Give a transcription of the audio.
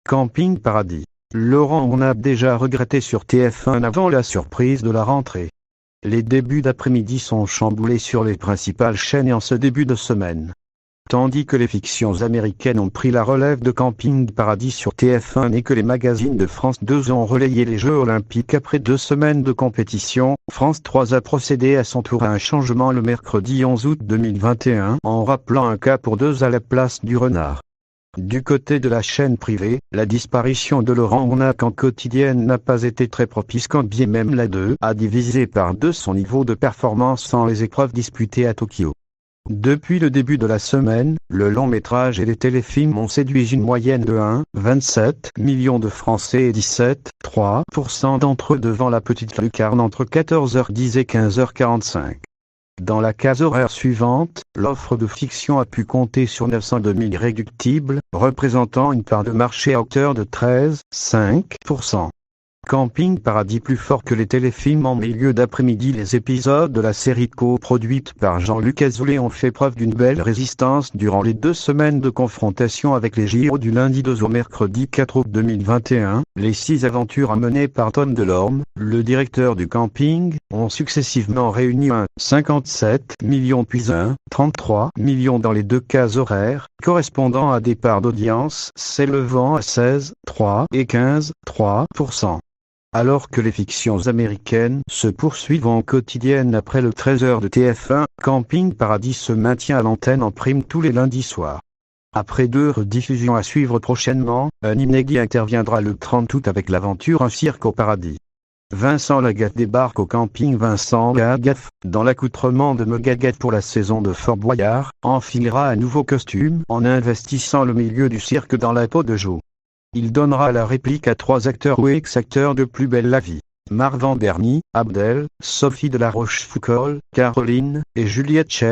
Camping Paradis. Laurent, on a déjà regretté sur TF1 avant la surprise de la rentrée. Les débuts d'après-midi sont chamboulés sur les principales chaînes et en ce début de semaine. Tandis que les fictions américaines ont pris la relève de Camping Paradis sur TF1 et que les magazines de France 2 ont relayé les Jeux Olympiques après 2 semaines de compétition, France 3 a procédé à son tour à un changement le mercredi 11 août 2021 en rappelant un cas pour 2 à la place du renard. Du côté de la chaîne privée, la disparition de Laurent Ornac en quotidienne n'a pas été très propice quand bien même la 2 a divisé par 2 son niveau de performance sans les épreuves disputées à Tokyo. Depuis le début de la semaine, le long métrage et les téléfilms ont séduit une moyenne de 1,27 million de Français et 17,3% d'entre eux devant la petite lucarne entre 14h10 et 15h45. Dans la case horaire suivante, l'offre de fiction a pu compter sur 902 000 irréductibles, représentant une part de marché à hauteur de 13,5%. Camping Paradis plus fort que les téléfilms en milieu d'après-midi. Les épisodes de la série coproduite par Jean-Luc Azoulay ont fait preuve d'une belle résistance durant les 2 semaines de confrontation avec les JO du lundi 2 au mercredi 4 août 2021. Les 6 aventures amenées par Tom Delorme, le directeur du camping, ont successivement réuni 1,57 million puis 1,33 million dans les 2 cases horaires, correspondant à des parts d'audience s'élevant à 16,3 et 15,3%. Alors que les fictions américaines se poursuivent en quotidienne après le 13h de TF1, Camping Paradis se maintient à l'antenne en prime tous les lundis soirs. Après 2 rediffusions à suivre prochainement, un inédit interviendra le 30 août avec l'aventure Un cirque au paradis. Vincent Lagaffe débarque au camping. Vincent Lagaffe, dans l'accoutrement de Megadeth pour la saison de Fort Boyard, enfilera un nouveau costume en investissant le milieu du cirque dans la peau de Joe. Il donnera la réplique à 3 acteurs ou ex-acteurs de Plus belle la vie. Marc Vanderny, Abdel, Sophie de la Rochefoucauld, Caroline et Juliette Cher.